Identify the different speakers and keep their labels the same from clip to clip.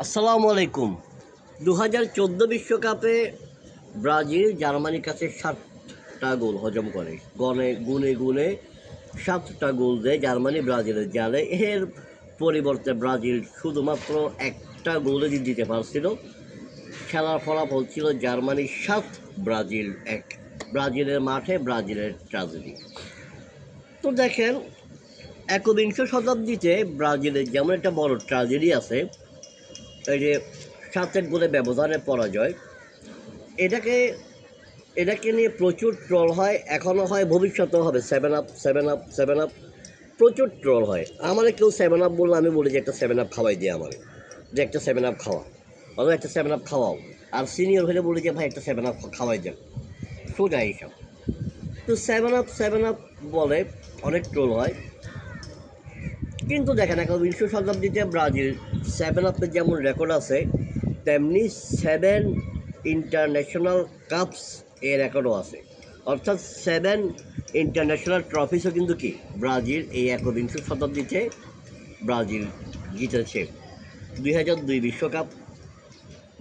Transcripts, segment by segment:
Speaker 1: আসসালামু আলাইকুম। 2014 বিশ্বকাপে ব্রাজিল জার্মানির কাছে 7টা গোল হজম করে। গুনে 7টা গোল দেয় জার্মানি ব্রাজিলের জালে। এর পরিবর্তে ব্রাজিল শুধুমাত্র একটা গোলে দিতে পারছিল। খেলার ফলাফল ছিল জার্মানি 7, ব্রাজিল 1। ব্রাজিলের মাঠে ব্রাজিলের ট্র্যাজেডি। তো দেখেন, একবিংশ শতাব্দীতে ব্রাজিলের যেমন একটা বড় ট্র্যাজেডি আছে, এই যে 7 গোলে ব্যবধানে পরাজয়, এটাকে এটাকে নিয়ে প্রচুর ট্রল হয়, এখনও হয়, ভবিষ্যতেও হবে। 7 আপ প্রচুর ট্রল হয়। আমার কেউ 7 আপ বললে আমি বলি যে একটা 7 আপ খাওয়াই দিয়ে আমার, যে একটা 7 আপ খাওয়া, অথবা একটা 7 আপ খাওয়াও। আর সিনিয়র হলে বলি যে ভাই একটা 7 আপ খাওয়াই দেন, সোজা এইসব। তো 7 আপ বলে অনেক ট্রোল হয়। কিন্তু দেখেন, একবিংশ শতাব্দীতে ব্রাজিল 7 আপের যেমন রেকর্ড আছে, তেমনি 7 ইন্টারন্যাশনাল কাপস এর রেকর্ডও আছে। অর্থাৎ 7 ইন্টারন্যাশনাল ট্রফিসও কিন্তু কি ব্রাজিল এই একবিংশ শতাব্দীতে ব্রাজিল জিতেছে। 2002 বিশ্বকাপ,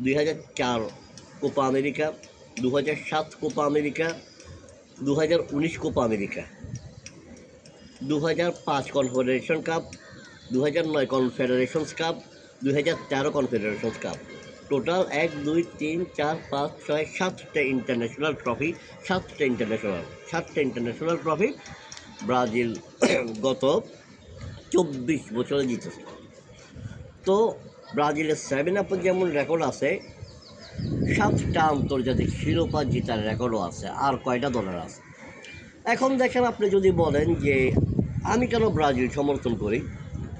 Speaker 1: 2004 Copa America, 2007 Copa America, 2019 Copa America, 2005 confederation cup, 2009 confederations cup, 2013 confederations cup. Total 1, 2, 3, 4, 5, 6, 7টা ইন্টারন্যাশনাল ট্রফি। 7টা ইন্টারন্যাশনাল ট্রফি ব্রাজিল গত 24 বছরে জিতেছে। তো ব্রাজিলের 7 আপের যেমন রেকর্ড আছে, 7টা আন্তর্জাতিক শিরোপা জেতার রেকর্ডও আছে। আর কয়টা দলের আছে? এখন দেখেন, আপনি যদি বলেন যে আমি কেন ব্রাজিল সমর্থন করি,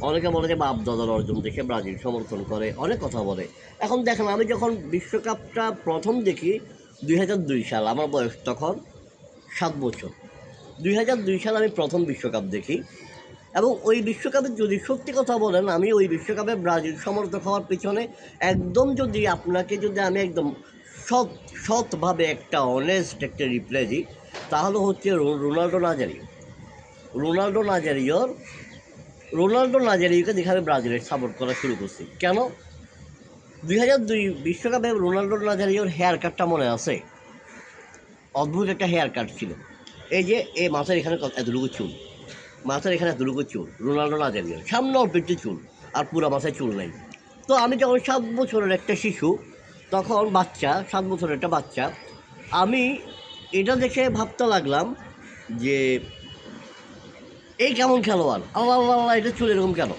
Speaker 1: অনেকে বলে যে বাপ দাদার অর্জন দেখে ব্রাজিল সমর্থন করে, অনেক কথা বলে। এখন দেখেন, আমি যখন বিশ্বকাপটা প্রথম দেখি 2002 সাল, আমার বয়স তখন 7 বছর। 2002 সাল আমি প্রথম বিশ্বকাপ দেখি, এবং ওই বিশ্বকাপে যদি সত্যি কথা বলেন, আমি ওই বিশ্বকাপে ব্রাজিল সমর্থক হওয়ার পিছনে একদম, যদি আপনাকে যদি আমি একদম সৎভাবে একটা অনেস্ট একটা রিপ্লাই দিই, তাহলে হচ্ছে রোনাল্ডো নাজারিওকে দেখে আমি ব্রাজিলের সাপোর্ট করা শুরু করছি। কেন? 2002 বিশ্বকাপে রোনাল্ডো নাজারিওর হেয়ার কাটটা মনে আছে? অদ্ভুত একটা হেয়ার কাট ছিল। এই যে এই মাথার এখানে এতটুকু চুল, রোনাল্ডো নাজারিওর সামনে অল্প একটু চুল, আর পুরো মাথায় চুল নেই। তো আমি যখন 7 বছরের একটা শিশু, তখন বাচ্চা, 7 বছরের একটা বাচ্চা, আমি এটা দেখে ভাবতে লাগলাম যে এই কেমন খেলোয়াড়, আল্লাহ আল্লাহ আল্লাহ, এটা চুল এরকম কেন?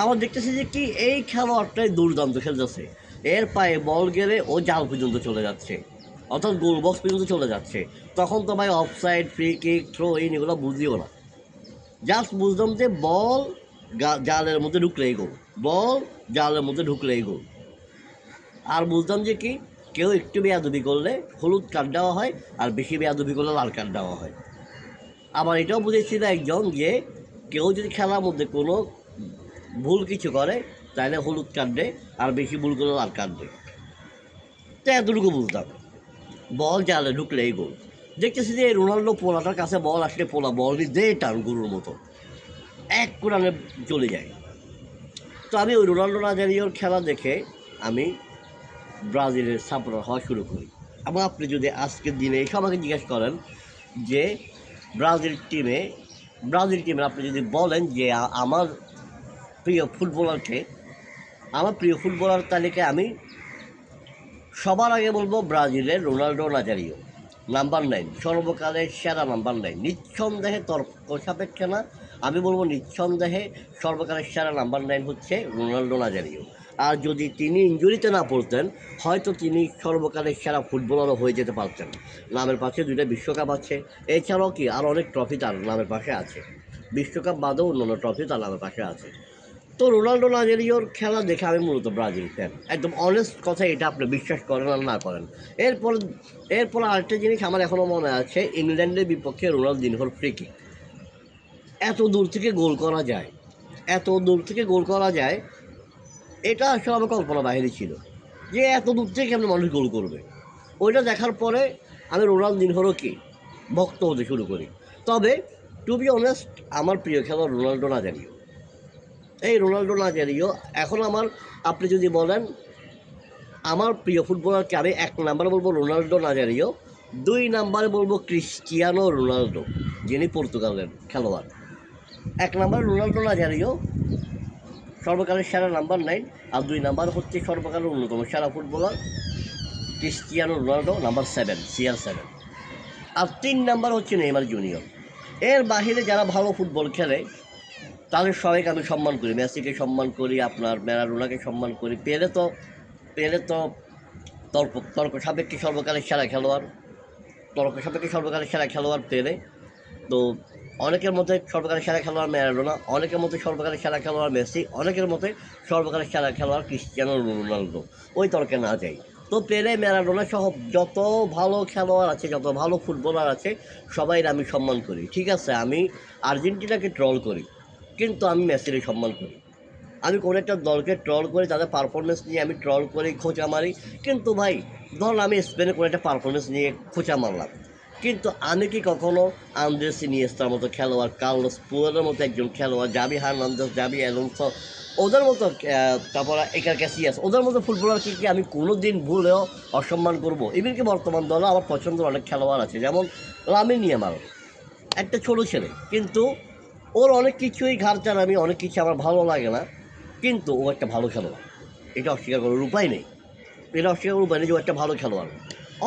Speaker 1: আমার দেখতেছি যে কি এই খেলোয়াড়টাই দুর্দান্ত খেলতেছে, এর পায়ে বল গেলে ও জাল পর্যন্ত চলে যাচ্ছে, অর্থাৎ গোল বক্স পর্যন্ত চলে যাচ্ছে। তখন তো ভাই offside, free kick, throw in এগুলো বুঝিও না। জাস্ট বুঝলাম যে বল জালের মধ্যে ঢুকলেই গোল, বল জালের মধ্যে ঢুকলেই গোল। আর বুঝলাম যে কি, কেউ একটু বেয়াদবি করলে হলুদ কার্ড দেওয়া হয়, আর বেশি বেয়াদবি করলে লাল কার্ড দেওয়া হয়। আবার এটাও বুঝেছিল একজন যে কেউ যদি খেলার মধ্যে কোনো ভুল কিছু করে তাহলে হলুদ কার্ড দেয়, আর বেশি ভুল করলে লাল কার্ড দেয়। তো এতটুকু বুঝতাম, বল জালে ঢুকলেই গোল। দেখতেছি যে রোনাল্ডো পোলাটার কাছে বল আসলে পোলা বল নিয়ে দে টান গরুর মতো, এক কোরআনে চলে যায়। তো আমি ওই রোনাল্ডো নাজারিওর খেলা দেখে আমি ব্রাজিলের সাপোর্টার হওয়া শুরু করি। এবং আপনি যদি আজকের দিনে সবাইকে জিজ্ঞেস করেন যে ব্রাজিল টিমে আপনি যদি বলেন যে আমার প্রিয় ফুটবলারকে, আমার প্রিয় ফুটবলার তালিকায় আমি সবার আগে বলবো ব্রাজিলের রোনাল্ডো নাজারিও, নাম্বার 9, সর্বকালের সেরা নাম্বার 9, নিঃসন্দেহে, তর্ক সাপেক্ষে না, আমি বলবো নিঃসন্দেহে সর্বকালের সেরা নাম্বার 9 হচ্ছে রোনাল্ডো নাজারিও। আর যদি তিনি ইনজুরিতে না পড়তেন, হয়তো তিনি সর্বকালের সেরা ফুটবলারও হয়ে যেতে পারতেন। নামের পাশে 2টা বিশ্বকাপ আছে, এছাড়াও কি আর অনেক ট্রফি তার নামের পাশে আছে, বিশ্বকাপ বাদেও অন্যান্য ট্রফি তার নামের পাশে আছে। তো রোনাল্ডো নাজারিওর খেলা দেখে আমি মূলত ব্রাজিল ফ্যান, একদম অনেস্ট কথা, এটা আপনি বিশ্বাস করেন আর না করেন। এরপর এরপর আরেকটা জিনিস আমার এখনও মনে আছে, ইংল্যান্ডের বিপক্ষে রোনালদিনহোর ফ্রি কিক। এত দূর থেকে গোল করা যায়, এটা আসলে আমার কল্পনা বাহিনী ছিল যে এত দূর থেকে কেমন মানুষ গোল করবে। ওইটা দেখার পরে আমি রোনালদিনহোরও কি ভক্ত হতে শুরু করি। তবে টু বি অনেস্ট, আমার প্রিয় খেলোয়াড় রোনাল্ডো নাজারিও। এই রোনাল্ডো নাজারিও এখন আপনি যদি বলেন আমার প্রিয় ফুটবলারকে, আমি 1 নাম্বারে বলবো রোনাল্ডো নাজারিও, 2 নাম্বারে বলবো ক্রিস্টিয়ানো রোনাল্ডো, যিনি পর্তুগালের খেলোয়াড়। 1 নাম্বারে রোনাল্ডো নাজারিও, সর্বকালের সেরা নাম্বার 9, আর 2 নাম্বার হচ্ছে সর্বকালের অন্যতম সেরা footballer Cristiano Ronaldo, number 7, CR7। আর 3 নাম্বার হচ্ছে নেইমার জুনিয়র। এর বাহিরে যারা ভালো ফুটবল খেলে তাদের সবাইকে আমি সম্মান করি। মেসিকে সম্মান করি, আপনার ম্যারাডোনাকে সম্মান করি। পেলে তো তর্ক সাপেক্ষে সর্বকালের সেরা খেলোয়াড়, পেলে। তো অনেকের মতে সর্বকালের সেরা খেলোয়াড় ম্যারাডোনা, অনেকের মতে সর্বকালের সেরা খেলোয়াড় মেসি, অনেকের মতে সর্বকালের সেরা খেলোয়াড় ক্রিস্টিয়ানো রোনাল্ডো। ওই তর্কে না যাই। তো পেলে, ম্যারাডোনা সহ যত ভালো খেলোয়াড় আছে, যত ভালো ফুটবলার আছে, সবাই আমি সম্মান করি। ঠিক আছে, আমি আর্জেন্টিনাকে ট্রল করি, কিন্তু আমি মেসিকে সম্মান করি। আমি কোনো একটা দলকে ট্রল করি, তাদের পারফরমেন্স নিয়ে আমি ট্রল করি, খোঁচা মারি। কিন্তু ভাই ধরুন আমি স্পেনে কোনো একটা পারফরমেন্স নিয়ে খোঁচা মারলাম, কিন্তু আমি কি কখনো আন্দ্রেস ইনিয়েস্তার মতো খেলোয়াড়, কার্লোস পুয়োলের মতো একজন খেলোয়াড়, জাভি হার্নান্দেজ, জাভি অ্যালোনসো, ওদের মতো, তারপর ইকার ক্যাসিয়াস, ওদের মতো ফুটবলারকে কি আমি কোনো দিন ভুলেও অসম্মান করবো? ইভেন কি বর্তমান দলে আমার পছন্দের অনেক খেলোয়াড় আছে, যেমন লামিন ইয়ামাল, একটা ছোটো ছেলে, কিন্তু ওর অনেক কিছুই ঘাড় আমি অনেক কিছু আমার ভালো লাগে না, কিন্তু ও একটা ভালো খেলোয়াড়। এটা অস্বীকার করার উপায় নেই, যে ও একটা ভালো খেলোয়াড়।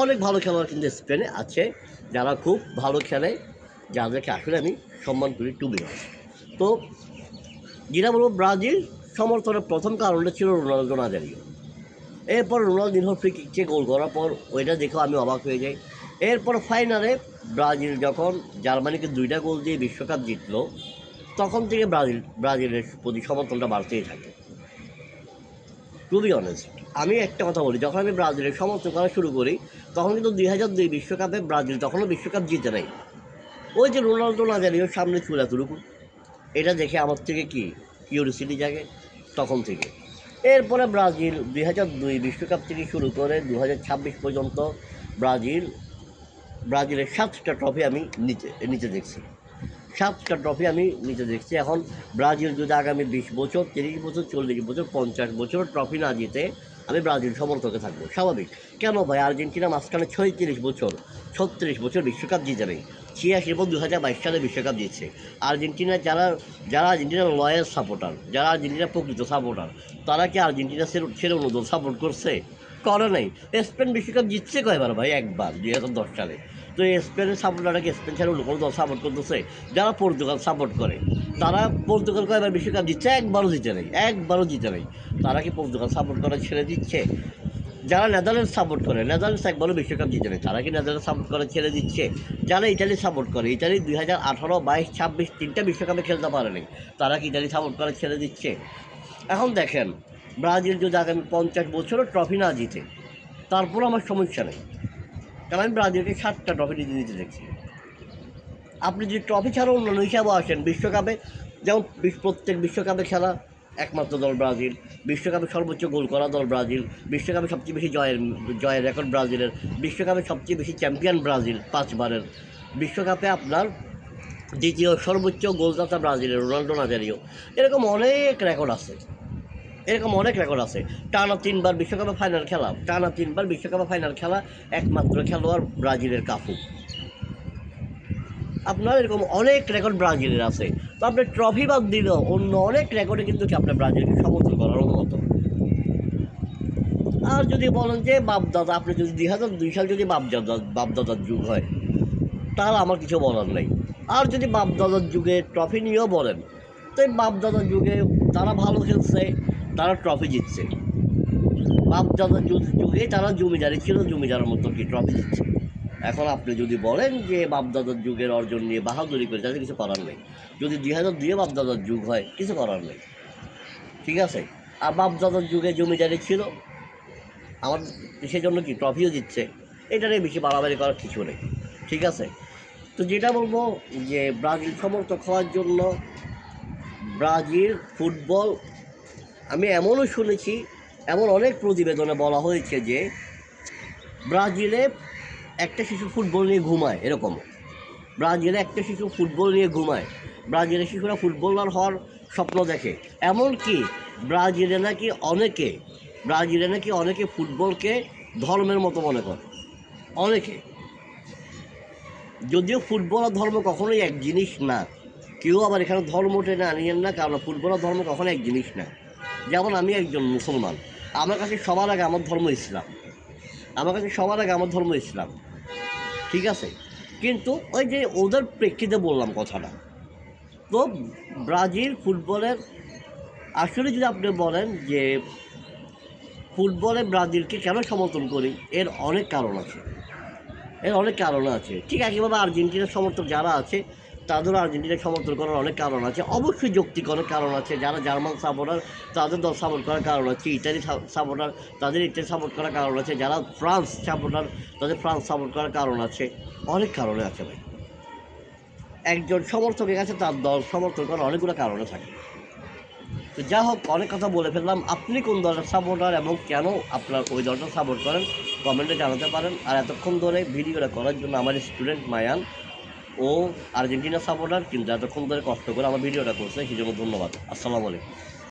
Speaker 1: অনেক ভালো খেলোয়াড় কিন্তু স্পেনে আছে, যারা খুব ভালো খেলে, যাদেরকে আসলে আমি সম্মান করি, টু বি অনেস্ট। তো যেটা বলবো, ব্রাজিল সমর্থনের প্রথম কারণটা ছিল রোনাল্ডো নাজারিও। এরপর রোনালদিনহো ফ্রি কিক গোল করার পর ওইটা দেখেও আমি অবাক হয়ে যাই। এরপর ফাইনালে ব্রাজিল যখন জার্মানিকে 2টা গোল দিয়ে বিশ্বকাপ জিতলো, তখন থেকে ব্রাজিলের প্রতি সমর্থনটা বাড়তেই থাকে। টু বি অনেস্ট, আমি একটা কথা বলি, যখন আমি ব্রাজিলের সমর্থন করা শুরু করি, তখন কিন্তু 2002 বিশ্বকাপে ব্রাজিল তখনও বিশ্বকাপ জিতে নাই। ওই যে রোনাল্ডো নাজারিও সামনে চলে এতটুকু, এটা দেখে আমার থেকে কিউরিওসিটি জাগে তখন থেকে। এরপরে ব্রাজিল 2002 বিশ্বকাপ থেকে শুরু করে 2026 পর্যন্ত ব্রাজিলের 7টা ট্রফি আমি নিতে দেখছি। 7টা ট্রফি আমি নিতে দেখছি। এখন ব্রাজিল যদি আগামী 20 বছর, 30 বছর, 40 বছর, 50 বছর ট্রফি না জিতে, আমি ব্রাজিল সমর্থকে থাকবো, স্বাভাবিক। কেন ভাই, আর্জেন্টিনা মাঝখানে 36 বছর, 36 বছর বিশ্বকাপ জিতে নেই। 86 এবং 2022 সালে বিশ্বকাপ জিতছে। আর্জেন্টিনা যারা আর্জেন্টিনার লয়াল সাপোর্টার, যারা আর্জেন্টিনার প্রকৃত সাপোর্টার, তারা কি আর্জেন্টিনা ছেড়ে অন্য দল সাপোর্ট করছে? করে নাই। স্পেন বিশ্বকাপ জিতছে কয়বার ভাই? একবার, 2010 সালে। তো স্পেনের সাপোর্টারকে স্পেন ছাড়া অন্য কোনো দল সাপোর্ট করতেছে? যারা পর্তুগাল সাপোর্ট করে, তারা পর্তুগাল কয়বার বিশ্বকাপ জিতছে? একবারও জিতে নেই। তারা কি পর্তুগাল সাপোর্ট করে ছেড়ে দিচ্ছে? যারা নেদারল্যান্ড সাপোর্ট করে, নেদারল্যান্ডস একবারও বিশ্বকাপ জিতে নেই, তারা কি নেদারল্যান্ড সাপোর্ট করে ছেড়ে দিচ্ছে? যারা ইটালি সাপোর্ট করে, ইটালি 2018, 22, 26 3টা বিশ্বকাপে খেলতে পারেনি, তারা কি ইটালি সাপোর্ট করে ছেড়ে দিচ্ছে? এখন দেখেন, ব্রাজিল যদি আগামী 50 বছরও ট্রফি না জিতে, তারপরও আমার সমস্যা নেই, কারণ আমি ব্রাজিলকে 7টা ট্রফি নিতে দেখছি। আপনি যদি ট্রফি ছাড়া অন্যান্য হিসাবে আসেন, বিশ্বকাপে যেমন প্রত্যেক বিশ্বকাপে খেলা একমাত্র দল ব্রাজিল, বিশ্বকাপে সর্বোচ্চ গোল করা দল ব্রাজিল, বিশ্বকাপে সবচেয়ে বেশি জয়ের রেকর্ড ব্রাজিলের, বিশ্বকাপে সবচেয়ে বেশি চ্যাম্পিয়ন ব্রাজিল 5 বারের, বিশ্বকাপে আপনার দ্বিতীয় সর্বোচ্চ গোলদাতা ব্রাজিলের রোনাল্ডো নাজারিও, এরকম অনেক রেকর্ড আছে। টানা 3বার বিশ্বকাপে ফাইনাল খেলা একমাত্র খেলোয়াড় ব্রাজিলের কাফু। আপনার এরকম অনেক রেকর্ড ব্রাজিলের আছে। তো আপনার ট্রফি বাদ দিলেও অন্য অনেক রেকর্ডে কিন্তু কি আপনার ব্রাজিলকে সমর্থন করার মতো। আর যদি বলেন যে বাপদাদা, আপনি যদি 2002 সাল যদি বাপদাদার যুগ হয়, তাহলে আমার কিছু বলার নেই। আর যদি বাপদাদার যুগে ট্রফি নিয়েও বলেন, তো এই বাপদাদার যুগে তারা ভালো খেলছে, তারা ট্রফি জিতছে। বাপদাদার যুগে তারা জমিদারি ছিল, জমিদারের মতো কি ট্রফি জিতছে। এখন আপনি যদি বলেন যে বাপদাদার যুগের অর্জন নিয়ে বাহাদুরি করে, তাদের কিছু করার নেই। যদি 2002 বাপদাদার যুগ হয়, কিছু করার নেই, ঠিক আছে। আর বাপদাদার যুগে জমিদারি ছিল, আমার সেজন্য কি ট্রফিও জিতছে, এটা নিয়ে বেশি বাড়াবাড়ি করার কিছু নেই, ঠিক আছে। তো যেটা বলবো যে ব্রাজিল সমর্থক হওয়ার জন্য, ব্রাজিল ফুটবল, আমি এমনও শুনেছি, এমন অনেক প্রতিবেদনে বলা হয়েছে যে ব্রাজিলে একটা শিশু ফুটবল নিয়ে ঘুমায়, ব্রাজিলের শিশুরা ফুটবলার হওয়ার স্বপ্ন দেখে। এমনকি ব্রাজিলে নাকি অনেকে ফুটবলকে ধর্মের মতো মনে করে, অনেকে। যদিও ফুটবল আর ধর্ম কখনোই এক জিনিস না। কেউ আবার এখানে ধর্ম টেনে আনিয়েন না, কারণ ফুটবল আর ধর্ম কখনো এক জিনিস না। যেমন আমি একজন মুসলমান, আমার কাছে সবার আগে আমার ধর্ম ইসলাম, ঠিক আছে। কিন্তু ওই যে ওদের প্রেক্ষিতে বললাম কথাটা। তো ব্রাজিল ফুটবলের আসলে যদি আপনি বলেন যে ফুটবলে ব্রাজিলকে কেন সমর্থন করি, এর অনেক কারণ আছে। ঠিক একইভাবে আর্জেন্টিনার সমর্থক যারা আছে তাদেরও আর্জেন্টিনার সমর্থন করার অনেক কারণ আছে, অবশ্যই যৌক্তিক অনেক কারণ আছে। যারা জার্মান সাপোর্টার তাদের দল সাপোর্ট করার কারণ আছে, ইটালি সাপোর্টার তাদের ইটালি সাপোর্ট করার কারণ আছে, যারা ফ্রান্স সাপোর্টার তাদের ফ্রান্স সাপোর্ট করার কারণ আছে, অনেক কারণে আছে ভাই। একজন সমর্থকের কাছে তার দল সমর্থন করার অনেকগুলো কারণে থাকে। তো যা হোক, অনেক কথা বলে ফেললাম। আপনি কোন দলের সাপোর্টার এবং কেন আপনার ওই দলটা সাপোর্ট করেন কমেন্টে জানাতে পারেন। আর এতক্ষণ ধরে ভিডিওটা করার জন্য আমার স্টুডেন্ট মায়ান, ও আর্জেন্টিনা সাপোর্টার, কিন্তু এতক্ষণ ধরে কষ্ট করে আমার ভিডিওটা করছে, সেই জন্য ধন্যবাদ। আসসালামু আলাইকুম।